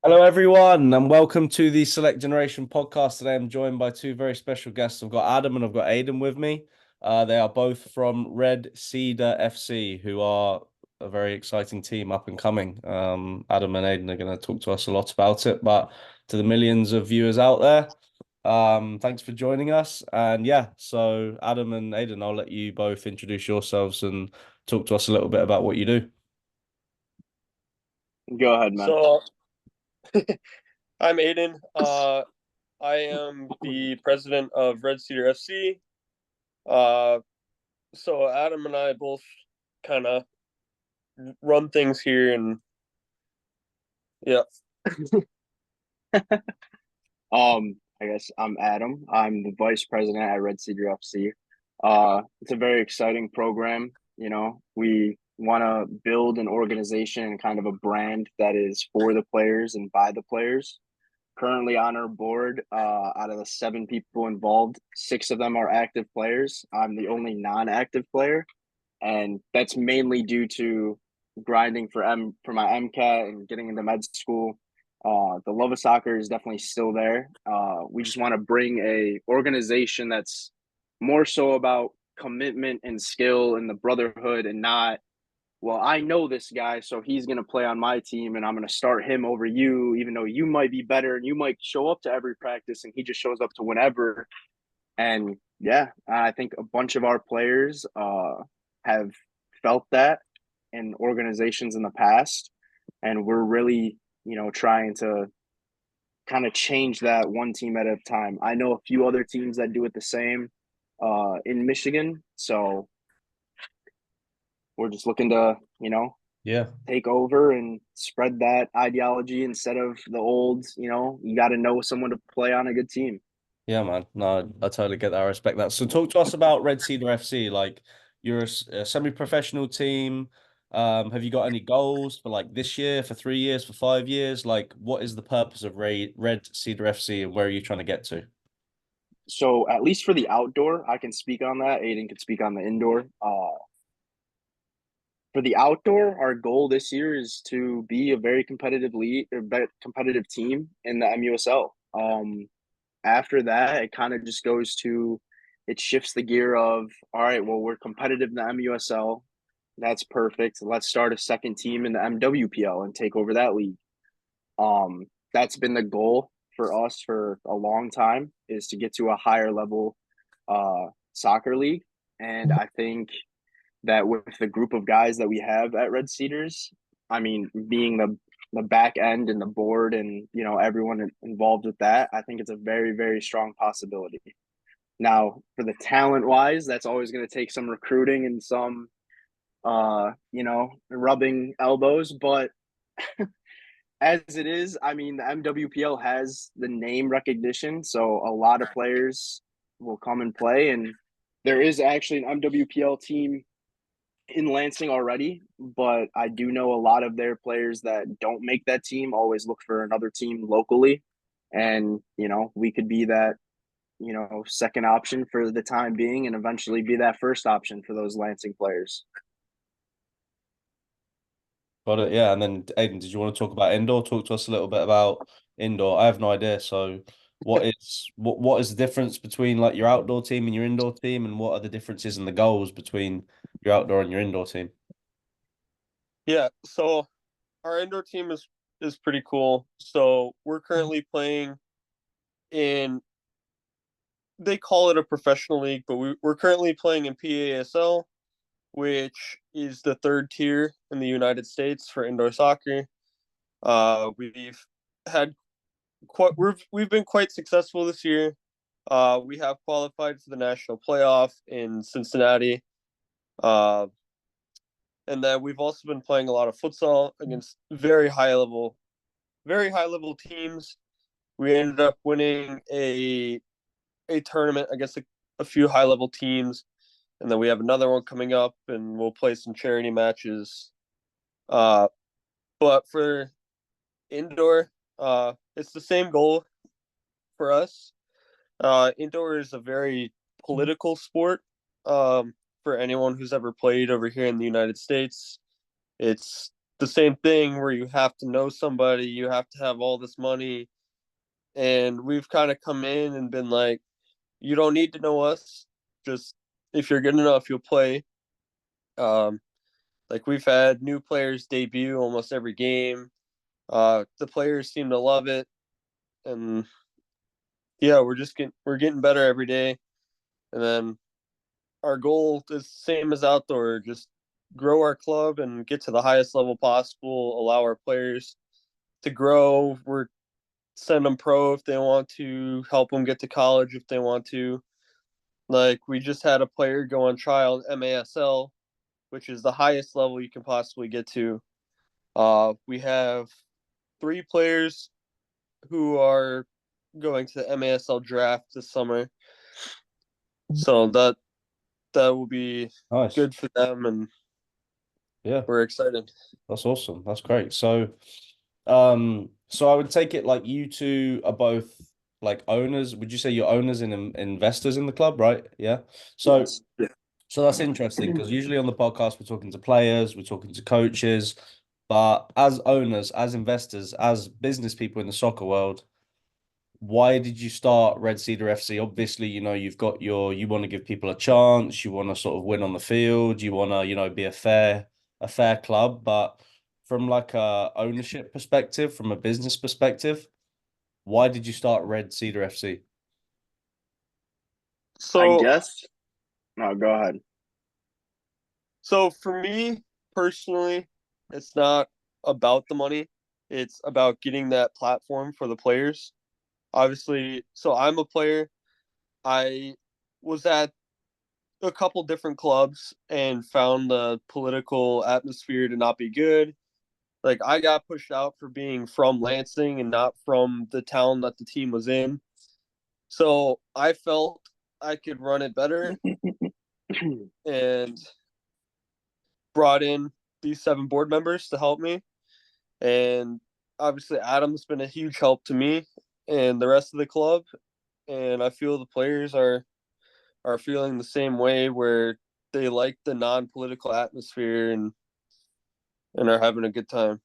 Hello, everyone, and welcome to the Select Generation podcast. Today, I'm joined by two very special guests. I've got Adam and I've got Aiden with me. They are both from Red Cedar FC, who are a very exciting team up and coming. Adam and Aiden are going to talk to us a lot about it, but to the millions of viewers out there, thanks for joining us. And yeah, so Adam and Aiden, I'll let you both introduce yourselves and talk to us a little bit about what you do. Go ahead, man. So I'm Aiden. I am the president of Red Cedar FC. Uh, so Adam and I both kind of run things here, and yeah. I guess I'm Adam. I'm the vice president at Red Cedar FC. It's a very exciting program. We want to build an organization and kind of a brand that is for the players and by the players. Currently on our board, out of the seven people involved, six of them are active players. I'm the only non-active player, and that's mainly due to grinding for my MCAT and getting into med school. The love of soccer is definitely still there. We just want to bring a organization that's more so about commitment and skill and the brotherhood, and not, well, I know this guy, so he's going to play on my team and I'm going to start him over you, even though you might be better and you might show up to every practice and he just shows up to whenever. And yeah, I think a bunch of our players have felt that in organizations in the past. And we're really, trying to kind of change that one team at a time. I know a few other teams that do it the same in Michigan. So we're just looking to, Yeah. take over and spread that ideology instead of the old, you got to know someone to play on a good team. Yeah, man. No, I totally get that. I respect that. So talk to us about Red Cedar FC. Like you're a semi-professional team. Have you got any goals for like this year, for 3 years, for 5 years? Like what is the purpose of Red Cedar FC and where are you trying to get to? So at least for the outdoor, I can speak on that. Aiden can speak on the indoor. For the outdoor, our goal this year is to be a very competitive league or competitive team in the MUSL. After that, it kind of just goes to, it shifts the gear of, all right, well, we're competitive in the MUSL. That's perfect. Let's start a second team in the MWPL and take over that league. That's been the goal for us for a long time, is to get to a higher level soccer league. And I think that with the group of guys that we have at Red Cedars, I mean, being the back end and the board and everyone involved with that, I think it's a very, very strong possibility. Now, for the talent wise, that's always going to take some recruiting and some rubbing elbows, but as it is, I mean, the MWPL has the name recognition, so a lot of players will come and play, and there is actually an MWPL team in Lansing already, but I do know a lot of their players that don't make that team always look for another team locally. And, we could be that, second option for the time being and eventually be that first option for those Lansing players. Got it. Yeah. And then Aiden, did you want to talk about indoor? Talk to us a little bit about indoor. I have no idea. So what is the difference between like your outdoor team and your indoor team, and what are the differences in the goals between your outdoor and your indoor team? Yeah. So our indoor team is pretty cool. So we're currently playing in, they call it a professional league, but we're currently playing in PASL, which is the third tier in the United States for indoor soccer. We've had we've been quite successful this year. We have qualified for the national playoff in Cincinnati. Uh, and then we've also been playing a lot of futsal against very high level teams. We ended up winning a tournament against a few high level teams, and then we have another one coming up, and we'll play some charity matches. Uh, but for indoor, it's the same goal for us. Indoor is a very political sport. For anyone who's ever played over here in the United States, it's the same thing where you have to know somebody, you have to have all this money. And we've kind of come in and been like, you don't need to know us. Just if you're good enough, you'll play. Like we've had new players debut almost every game. The players seem to love it, and yeah, we're getting better every day. And then our goal is the same as outdoor, just grow our club and get to the highest level possible. Allow our players to grow. We're send them pro if they want to, help them get to college if they want to. Like we just had a player go on trial MASL, which is the highest level you can possibly get to. We have 3 players who are going to the MASL draft this summer. So that will be Nice. good for them, and Yeah, we're excited. that's awesome. That's great. So I would take it like you two are both like owners. Would you say you're owners and investors in the club, right? Yeah. So Yes. so that's interesting because usually on the podcast we're talking to players, we're talking to coaches, but as owners, as investors, as business people in the soccer world, why did you start Red Cedar FC? Obviously, you've got you want to give people a chance, you want to sort of win on the field, you want to, be a fair club, but from like a ownership perspective, from a business perspective, why did you start Red Cedar FC? I So guess. No, go ahead. so for me personally, it's not about the money. It's about getting that platform for the players. Obviously, so I'm a player. I was at a couple different clubs and found the political atmosphere to not be good. Like I got pushed out for being from Lansing and not from the town that the team was in. So I felt I could run it better and brought in these 7 board members to help me. And obviously Adam's been a huge help to me and the rest of the club. And I feel the players are feeling the same way where they like the non-political atmosphere and are having a good time.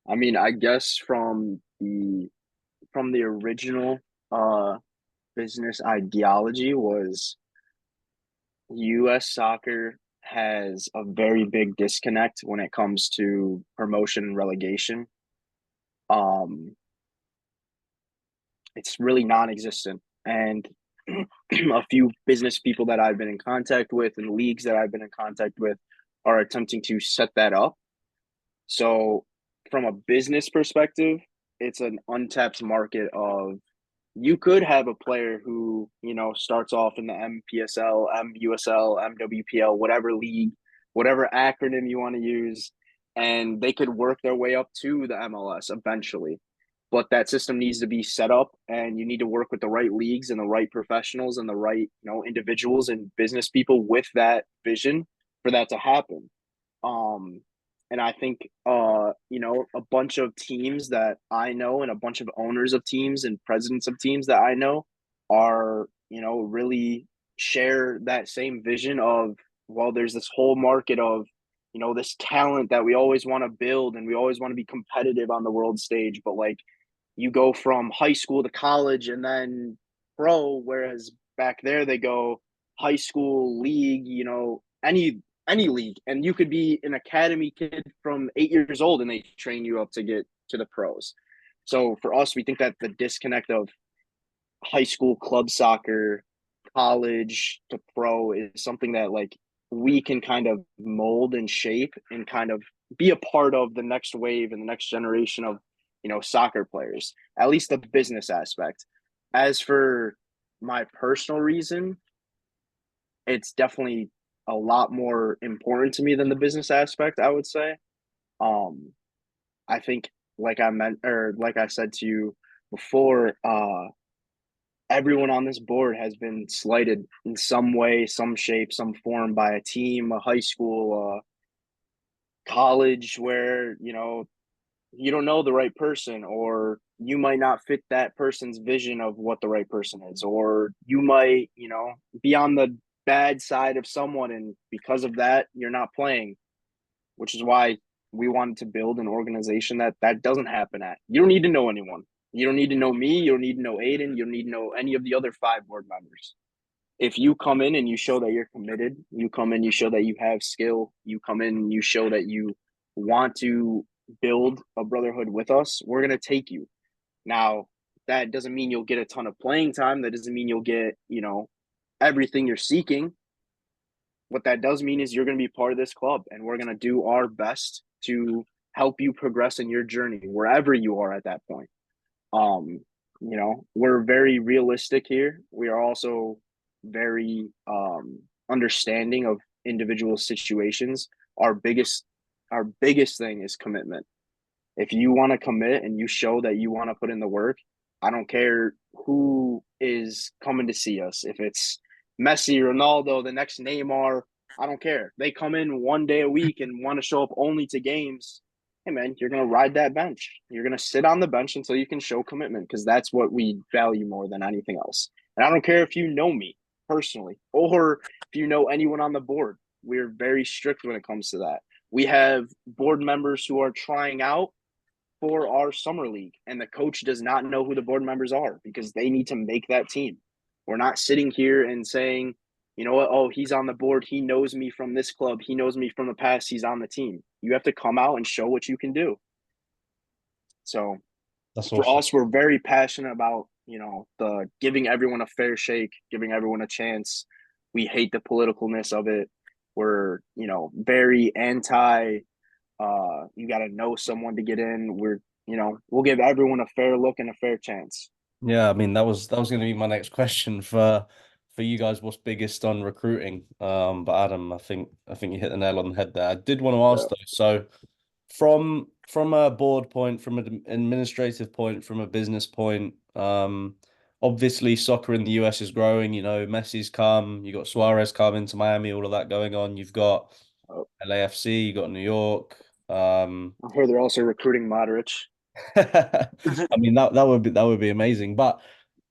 I mean, I guess from the original uh business ideology was US soccer has a very big disconnect when it comes to promotion and relegation. Um, it's really non-existent, and a few business people that I've been in contact with and leagues that I've been in contact with are attempting to set that up. So, from a business perspective, it's an untapped market of you could have a player who, starts off in the MPSL, MUSL, MWPL, whatever league, whatever acronym you want to use, and they could work their way up to the MLS eventually. But that system needs to be set up, and you need to work with the right leagues and the right professionals and the right, individuals and business people with that vision for that to happen. Um, and I think a bunch of teams that I know and a bunch of owners of teams and presidents of teams that I know are, really share that same vision of, well, there's this whole market of, this talent that we always want to build and we always want to be competitive on the world stage, but like you go from high school to college and then pro, whereas back there they go high school, league, any league, and you could be an academy kid from 8 years old and they train you up to get to the pros. So for us, we think that the disconnect of high school club soccer, college to pro is something that like we can kind of mold and shape and kind of be a part of the next wave and the next generation of soccer players, at least the business aspect. As for my personal reason, it's definitely a lot more important to me than the business aspect, I would say. Um, I think like I meant or like I said to you before, everyone on this board has been slighted in some way, some shape, some form by a team, a high school, college where, you don't know the right person, or you might not fit that person's vision of what the right person is, or you might, be on the bad side of someone, and because of that, you're not playing. which is why we wanted to build an organization that doesn't happen at. You don't need to know anyone. You don't need to know me. You don't need to know Aiden. You don't need to know any of the other 5 board members. If you come in and you show that you're committed, you come in, you show that you have skill, you come in and you show that you want to build a brotherhood with us, we're going to take you. Now, that doesn't mean you'll get a ton of playing time. That doesn't mean you'll get, everything you're seeking. What that does mean is you're going to be part of this club, and we're going to do our best to help you progress in your journey wherever you are at that point. We're very realistic here. We are also very understanding of individual situations. Our biggest thing is commitment. If you want to commit and you show that you want to put in the work, I don't care who is coming to see us. If it's Messi, Ronaldo, the next Neymar, I don't care. They come in one day a week and want to show up only to games. Hey, man, you're going to ride that bench. You're going to sit on the bench until you can show commitment, because that's what we value more than anything else. And I don't care if you know me personally or if you know anyone on the board. We're very strict when it comes to that. We have board members who are trying out for our summer league, and the coach does not know who the board members are because they need to make that team. We're not sitting here and saying, you know what, oh, he's on the board, he knows me from this club, he knows me from the past, he's on the team. You have to come out and show what you can do. So That's for awesome. us, we're very passionate about, the giving everyone a fair shake, giving everyone a chance. We hate the politicalness of it. We're, very anti you got to know someone to get in. We'll give everyone a fair look and a fair chance. Yeah, I mean that was going to be my next question for you guys. What's biggest on recruiting? But Adam, I think you hit the nail on the head there. I did want to ask though. So from a board point, from an administrative point, from a business point, obviously soccer in the US is growing. Messi's come, you got Suarez coming to Miami, all of that going on. You've got LAFC, you got New York. I heard they're also recruiting Modric. I mean that would be amazing. But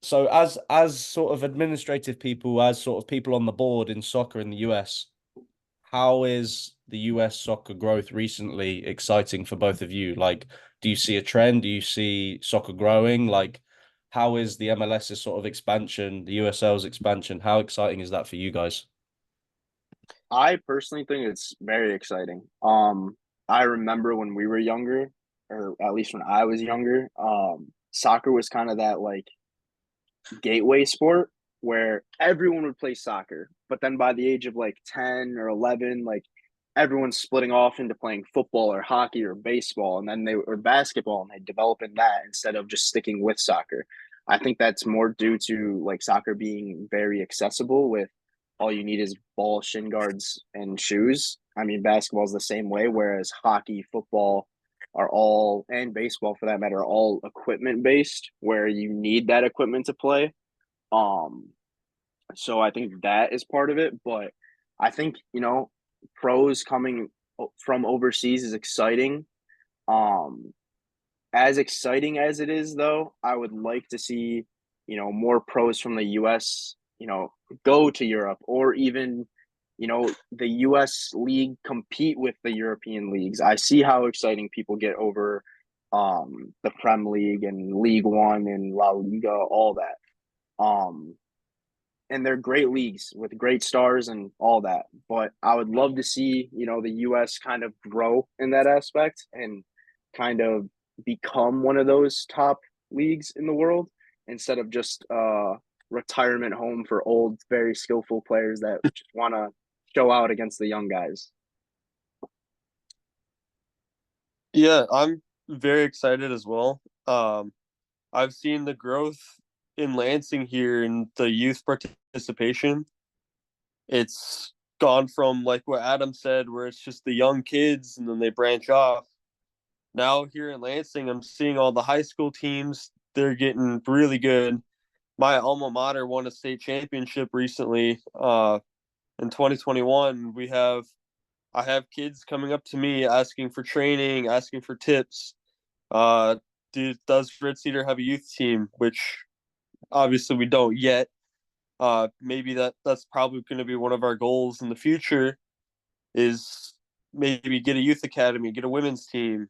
so as sort of administrative people, as sort of people on the board in soccer in the US, how is the US soccer growth recently exciting for both of you? Like, do you see a trend? Do you see soccer growing? Like, how is the MLS's sort of expansion, the USL's expansion? How exciting is that for you guys? I personally think it's very exciting. I remember when we were younger, or at least when I was younger, soccer was kind of that like gateway sport where everyone would play soccer. But then by the age of like 10 or 11, like everyone's splitting off into playing football or hockey or baseball, and then or basketball, and they develop in that instead of just sticking with soccer. I think that's more due to like soccer being very accessible with all you need is ball, shin guards, and shoes. I mean, basketball is the same way, whereas hockey, football are all, and baseball for that matter, are all equipment based, where you need that equipment to play. Um, so I think that is part of it, but I think pros coming from overseas is exciting. Um, as exciting as it is, though, I would like to see more pros from the U.S. Go to Europe, or even the U.S. league compete with the European leagues. I see how exciting people get over the Prem League and League One and La Liga, all that. And they're great leagues with great stars and all that. But I would love to see, the US kind of grow in that aspect and kind of become one of those top leagues in the world instead of just retirement home for old, very skillful players that just want to show out against the young guys. Yeah, I'm very excited as well. I've seen the growth in Lansing here in the youth participation. It's gone from like what Adam said, where it's just the young kids and then they branch off. Now here in Lansing, I'm seeing all the high school teams. They're getting really good. My alma mater won a state championship recently. In 2021, I have kids coming up to me asking for training, asking for tips. Does Red Cedar have a youth team? Which obviously we don't yet. Maybe that's probably going to be one of our goals in the future, is maybe get a youth academy, get a women's team.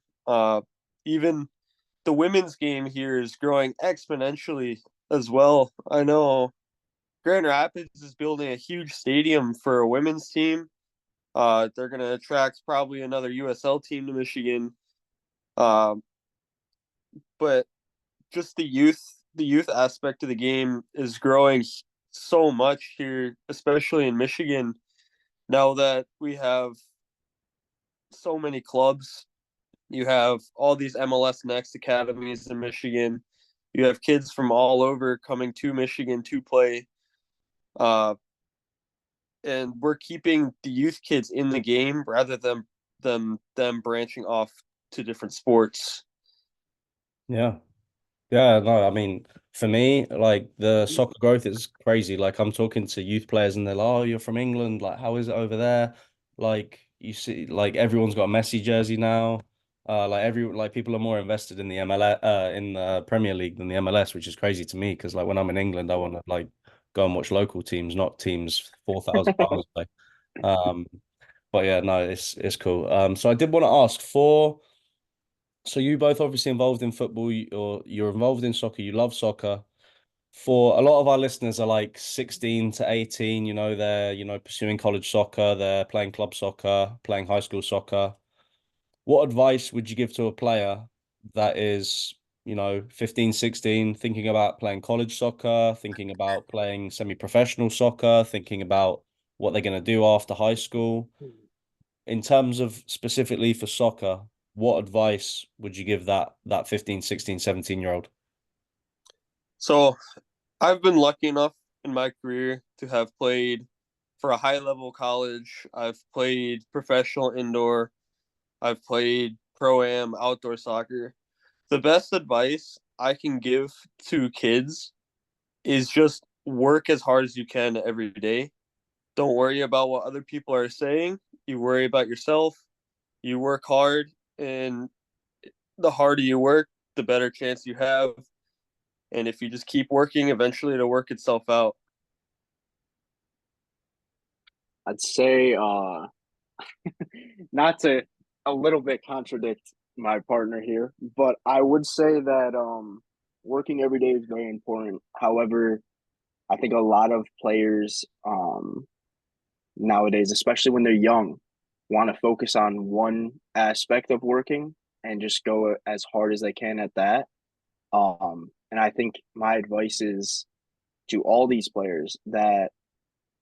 Even the women's game here is growing exponentially as well. I know Grand Rapids is building a huge stadium for a women's team. They're going to attract probably another USL team to Michigan. But just the youth aspect of the game is growing so much here, especially in Michigan, now that we have so many clubs. You have all these MLS Next academies in Michigan. You have kids from all over coming to Michigan to play. And we're keeping the youth kids in the game rather than them branching off to different sports. Yeah. Yeah, no, I mean, for me, like the soccer growth is crazy. Like I'm talking to youth players and they're like, "Oh, you're from England. Like, how is it over there?" Like you see, like everyone's got a Messi jersey now. Like people are more invested in the MLS, in the Premier League than the MLS, which is crazy to me because like when I'm in England, I want to like go and watch local teams, not teams 4,000 miles away. Um, but yeah, no, it's cool. So I did want to ask for. So you both obviously involved in football, you're involved in soccer, you love soccer. For a lot of our listeners are like 16 to 18, they're, pursuing college soccer, they're playing club soccer, playing high school soccer. What advice would you give to a player that is, 15, 16, thinking about playing college soccer, thinking about playing semi-professional soccer, thinking about what they're going to do after high school? In terms of specifically for soccer, what advice would you give that 15, 16, 17-year-old? So I've been lucky enough in my career to have played for a high level college. I've played professional indoor. I've played pro am outdoor soccer. The best advice I can give to kids is just work as hard as you can every day. Don't worry about what other people are saying. You worry about yourself. You work hard, and the harder you work, the better chance you have. And if you just keep working, eventually it'll work itself out. I'd say not to a little bit contradict my partner here, but I would say that working every day is very important. However, I think a lot of players nowadays, especially when they're young, want to focus on one aspect of working and just go as hard as they can at that. And I think my advice is to all these players that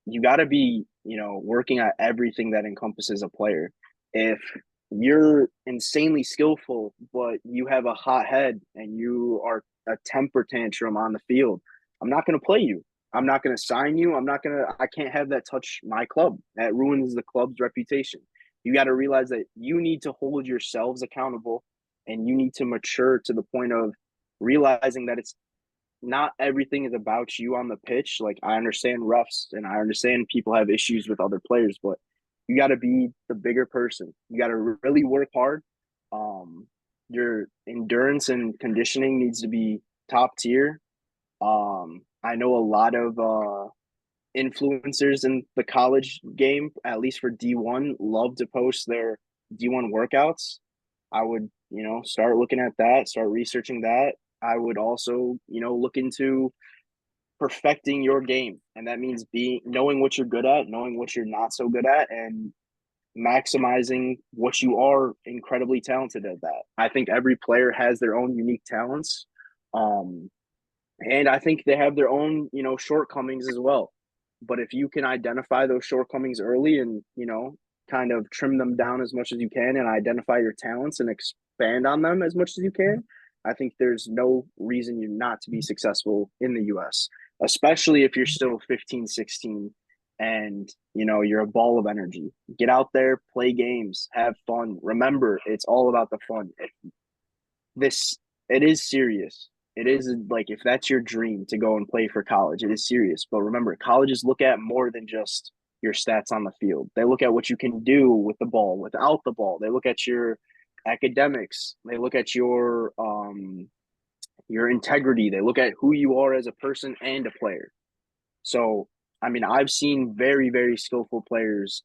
you got to be, working at everything that encompasses a player. If you're insanely skillful, but you have a hot head and you are a temper tantrum on the field, I'm not going to play you. I'm not going to sign you. I can't have that touch my club. That ruins the club's reputation. You got to realize that you need to hold yourselves accountable and you need to mature to the point of realizing that it's not everything is about you on the pitch. Like I understand refs and I understand people have issues with other players, but you got to be the bigger person. You got to really work hard. Your endurance and conditioning needs to be top tier. I know a lot of influencers in the college game, at least for D1, love to post their D1 workouts. I would, start looking at that, start researching that. I would also, look into perfecting your game. And that means knowing what you're good at, knowing what you're not so good at, and maximizing what you are incredibly talented at that. I think every player has their own unique talents. And I think they have their own, shortcomings as well. But if you can identify those shortcomings early and, kind of trim them down as much as you can and identify your talents and expand on them as much as you can, I think there's no reason you not to be successful in the US, especially if you're still 15, 16 and, you're a ball of energy. Get out there, play games, have fun. Remember, it's all about the fun. This it is serious. It is like if that's your dream to go and play for college, it is serious. But remember, colleges look at more than just your stats on the field. They look at what you can do with the ball, without the ball. They look at your academics. They look at your integrity. They look at who you are as a person and a player. So, I mean, I've seen very, very skillful players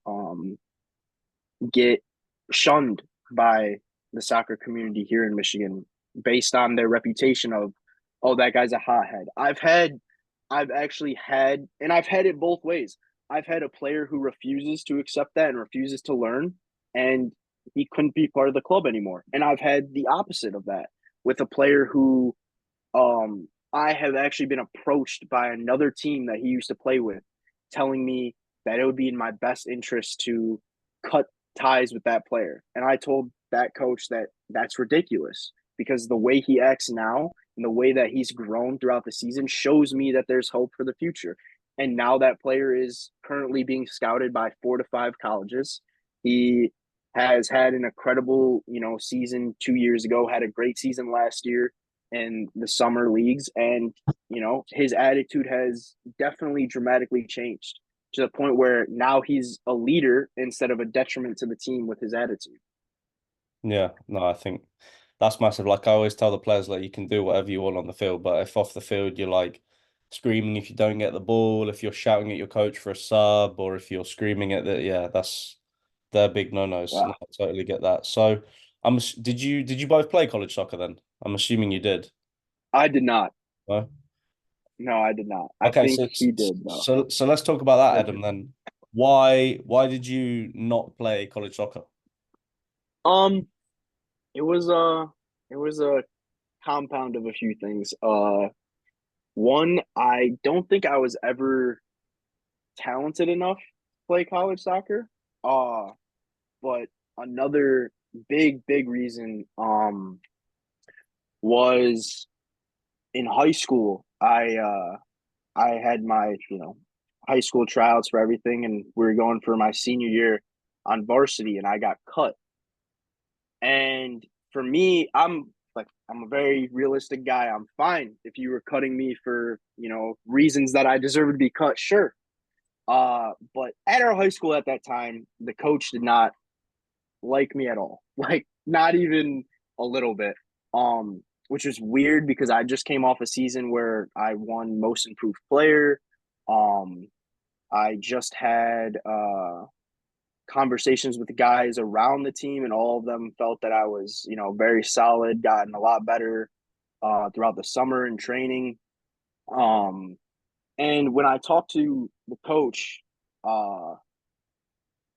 get shunned by the soccer community here in Michigan based on their reputation of, oh, that guy's a hothead. I've actually had, and I've had it both ways. I've had a player who refuses to accept that and refuses to learn, and he couldn't be part of the club anymore. And I've had the opposite of that with a player who I have actually been approached by another team that he used to play with, telling me that it would be in my best interest to cut ties with that player. And I told that coach that that's ridiculous because the way he acts now and the way that he's grown throughout the season shows me that there's hope for the future. And now that player is currently being scouted by 4 to 5 colleges. He has had an incredible, season 2 years ago, had a great season last year in the summer leagues. And, his attitude has definitely dramatically changed to the point where now he's a leader instead of a detriment to the team with his attitude. Yeah, no, I think that's massive. Like I always tell the players, like you can do whatever you want on the field, but if off the field you're like screaming if you don't get the ball, if you're shouting at your coach for a sub, or if you're screaming at the they're big no-nos. Yeah. No, I totally get that. So did you both play college soccer then? I'm assuming you did. I did not. No? No, I did not. I Okay, think so he did though. so let's talk about that, Adam, then. Why did you not play college soccer? Um, it was a compound of a few things. One, I don't think I was ever talented enough to play college soccer. Uh, but another big reason was in high school. I had my, high school tryouts for everything, and we were going for my senior year on varsity, and I got cut. And for me, I'm a very realistic guy. I'm fine if you were cutting me for, reasons that I deserve to be cut, sure. But at our high school at that time, the coach did not like me at all. Like not even a little bit. Which is weird because I just came off a season where I won most improved player. Um, I just had conversations with the guys around the team, and all of them felt that I was, very solid, gotten a lot better throughout the summer and training. Um, and when I talked to the coach, uh,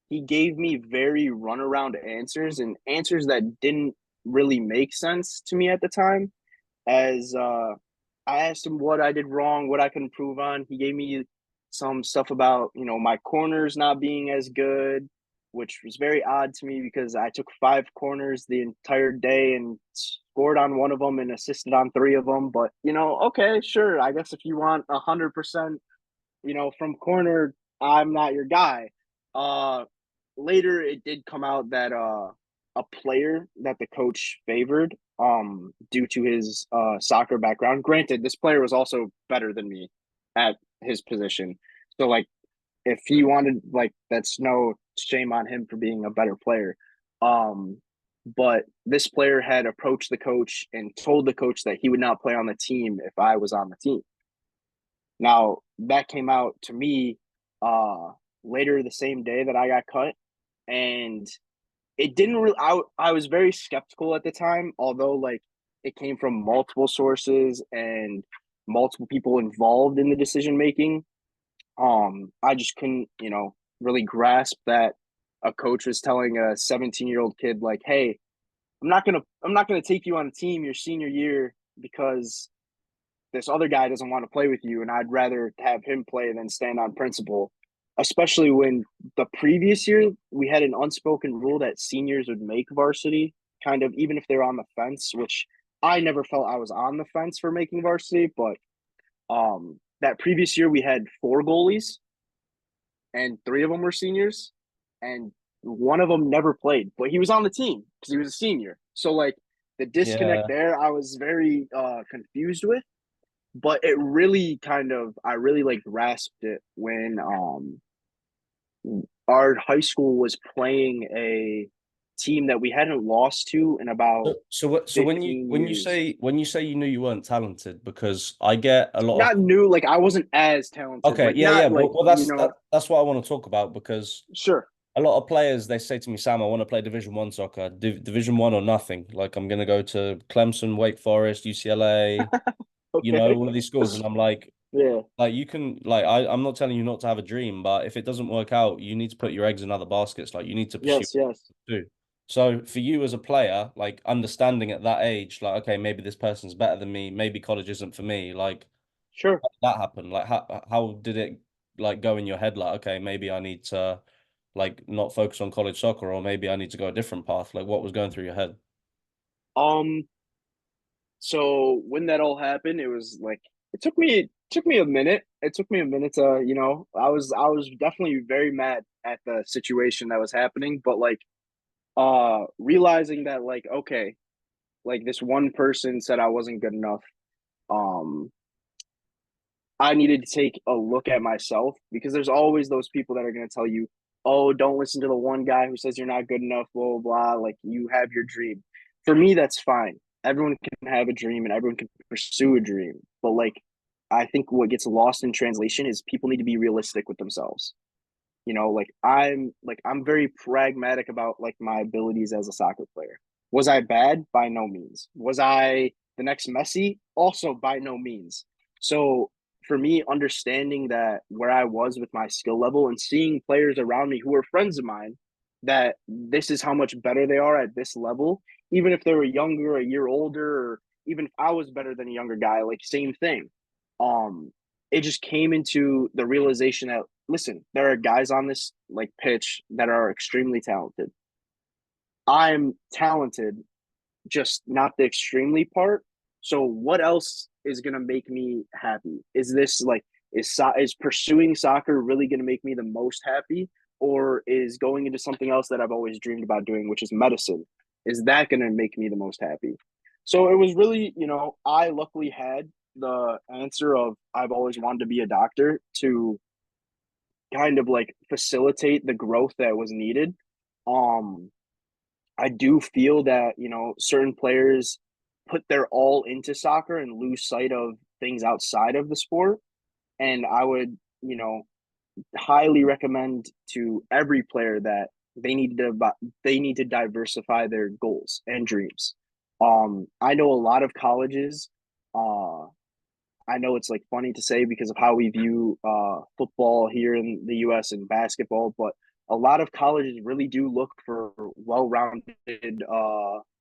he gave me very runaround answers and answers that didn't really make sense to me at the time. As I asked him what I did wrong, what I could improve on. He gave me some stuff about, my corners not being as good, which was very odd to me because I took 5 corners the entire day and scored on one of them and assisted on 3 of them. But, okay, sure. I guess if you want 100%, from corner, I'm not your guy. Uh, Later, it did come out that a player that the coach favored due to his soccer background. Granted, this player was also better than me at his position. So like if he wanted, like, that's no shame on him for being a better player. But this player had approached the coach and told the coach that he would not play on the team if I was on the team. Now that came out to me later the same day that I got cut, and it didn't really. I was very skeptical at the time, although like it came from multiple sources and multiple people involved in the decision making. I just couldn't, really grasp that a coach was telling a 17-year-old kid like, "Hey, I'm not gonna take you on a team your senior year because this other guy doesn't want to play with you, and I'd rather have him play than stand on principle." Especially when the previous year we had an unspoken rule that seniors would make varsity, kind of even if they're on the fence, which I never felt I was on the fence for making varsity. But that previous year we had 4 goalies, and 3 of them were seniors, and one of them never played, but he was on the team because he was a senior. So like the disconnect Yeah. there, I was very confused with. But it really I really like grasped it when our high school was playing a team that we hadn't lost to in about So when you 15 when you years. say when you say you knew you weren't talented, because I get a lot of. Not new, like I wasn't as talented. Okay, Like yeah, yeah. not Well, like, well that's what I want to talk about because sure. a lot of players, they say to me, Sam, I want to play Division 1 soccer, Division 1 or nothing. Like I'm going to go to Clemson, Wake Forest, UCLA, Okay. all of these schools. And I'm Yeah. like you can, I'm not telling you not to have a dream, but if it doesn't work out, you need to put your eggs in other baskets. Like you need to pursue Yes, yes. too. So for you as a player, like understanding at that age, like, okay, maybe this person's better than me, maybe college isn't for me. Like Sure. that happened. Like how did it like go in your head? Like, okay, maybe I need to like not focus on college soccer, or maybe I need to go a different path. Like what was going through your head? Um, so when that all happened, it was like it took me a minute. It took me a minute to, I was definitely very mad at the situation that was happening, but like realizing that like okay, like this one person said I wasn't good enough. Um I needed to take a look at myself because there's always those people that are going to tell you, oh, don't listen to the one guy who says you're not good enough, blah, blah, blah. Like you have your dream. For me, that's fine. Everyone can have a dream and everyone can pursue a dream. But like, I think what gets lost in translation is people need to be realistic with themselves. I'm very pragmatic about like my abilities as a soccer player. Was I bad? By no means. Was I the next Messi? Also by no means. So for me, understanding that where I was with my skill level and seeing players around me who were friends of mine, that this is how much better they are at this level, even if they were younger, a year older, or even if I was better than a younger guy, like same thing. Um, it just came into the realization that listen, there are guys on this like pitch that are extremely talented. I'm talented, just not the extremely part. So what else is gonna make me happy? Is this like is pursuing soccer really gonna make me the most happy, or is going into something else that I've always dreamed about doing, which is medicine? Is that gonna make me the most happy? So it was really, I luckily had the answer of I've always wanted to be a doctor to kind of like facilitate the growth that was needed. Um, I do feel that, certain players put their all into soccer and lose sight of things outside of the sport. And I would, highly recommend to every player that they need to diversify their goals and dreams. I know a lot of colleges, uh, I know it's like funny to say because of how we view football here in the U.S. and basketball, but a lot of colleges really do look for well-rounded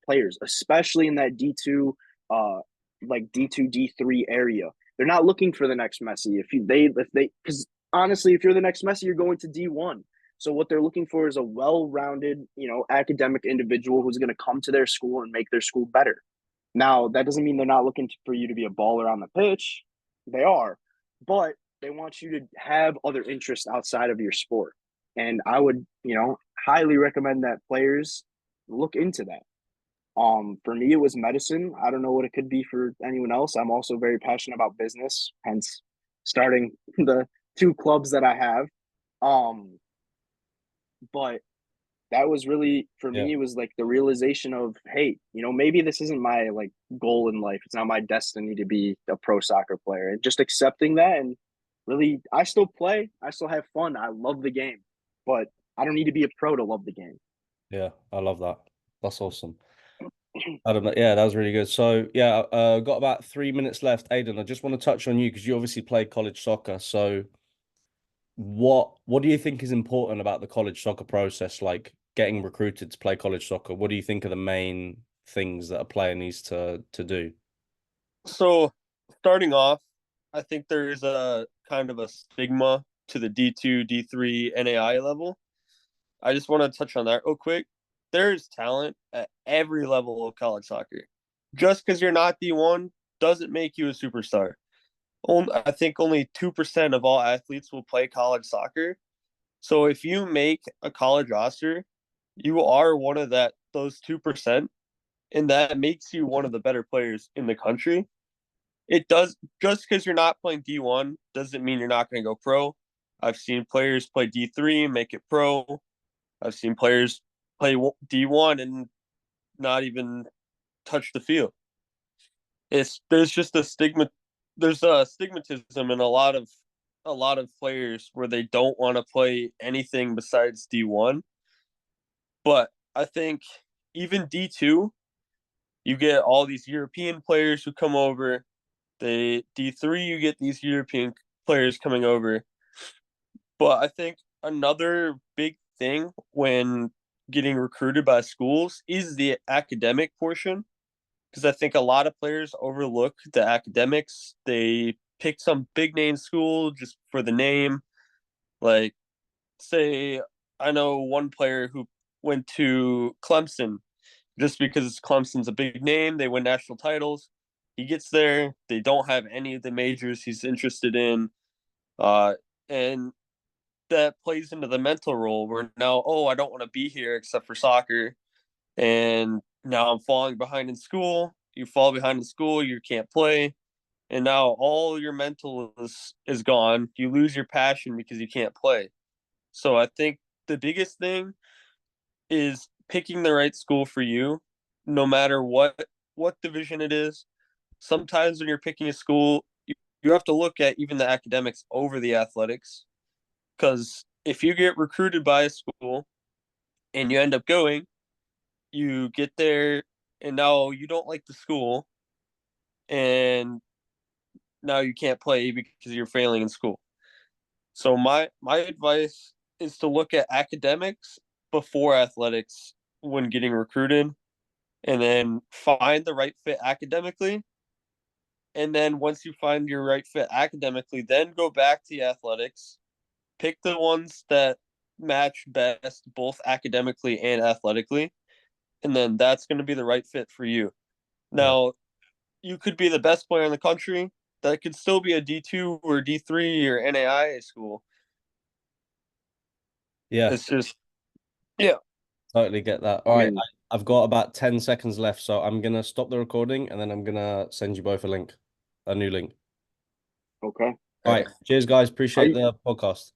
players, especially in that D2, D3 area. They're not looking for the next Messi. Because honestly, if you're the next Messi, you're going to D1. So what they're looking for is a well-rounded, academic individual who's going to come to their school and make their school better. Now, that doesn't mean they're not looking for you to be a baller on the pitch. They are, but they want you to have other interests outside of your sport. And I would, highly recommend that players look into that. For me, it was medicine. I don't know what it could be for anyone else. I'm also very passionate about business, hence starting the two clubs that I have. Um, but that was really for Yeah. me, it was like the realization of hey, maybe this isn't my like goal in life, it's not my destiny to be a pro soccer player, and just accepting that. And really, I still play, I still have fun, I love the game, but I don't need to be a pro to love the game. Yeah, I love that. That's awesome. I don't know. Yeah, that was really good. So yeah, got about 3 minutes left. Aiden, I just want to touch on you because you obviously played college soccer. So what do you think is important about the college soccer process, like getting recruited to play college soccer? What do you think are the main things that a player needs to do? So starting off, I think there is a kind of a stigma to the D2, D3 NAI level. I just want to touch on that real quick. There's talent at every level of college soccer. Just because you're not D1 doesn't make you a superstar. I think only 2% of all athletes will play college soccer. So if you make a college roster, you are one of those 2%, and that makes you one of the better players in the country. It does, just because you're not playing D1 doesn't mean you're not going to go pro. I've seen players play D3 and make it pro. I've seen players play D1 and not even touch the field. There's just a stigma. There's a stigmatism in a lot of a lot of players where they don't want to play anything besides D1. But I think even D2, you get all these European players who come over. D3, you get these European players coming over. But I think another big thing when getting recruited by schools is the academic portion. Because I think a lot of players overlook the academics. They pick some big name school just for the name. Like, say, I know one player who went to Clemson just because Clemson's a big name. They win national titles. He gets there. They don't have any of the majors he's interested in. And that plays into the mental role where now, oh, I don't want to be here except for soccer. And now I'm falling behind in school. You fall behind in school, you can't play. And now all your mental is gone. You lose your passion because you can't play. So I think the biggest thing is picking the right school for you, no matter what division it is. Sometimes when you're picking a school, you have to look at even the academics over the athletics. Because if you get recruited by a school and you end up going, you get there and now you don't like the school and now you can't play because you're failing in school. So my advice is to look at academics before athletics when getting recruited and then find the right fit academically. And then once you find your right fit academically, then go back to the athletics, pick the ones that match best both academically and athletically, and then that's going to be the right fit for you. Now, you could be the best player in the country. That could still be a D2 or D3 or NAIA school. Yeah, It's just, yeah. totally get that. All right, I've got about 10 seconds left, so I'm gonna stop the recording and then I'm gonna send you both a new link. Okay. All right, cheers, guys. Appreciate the podcast.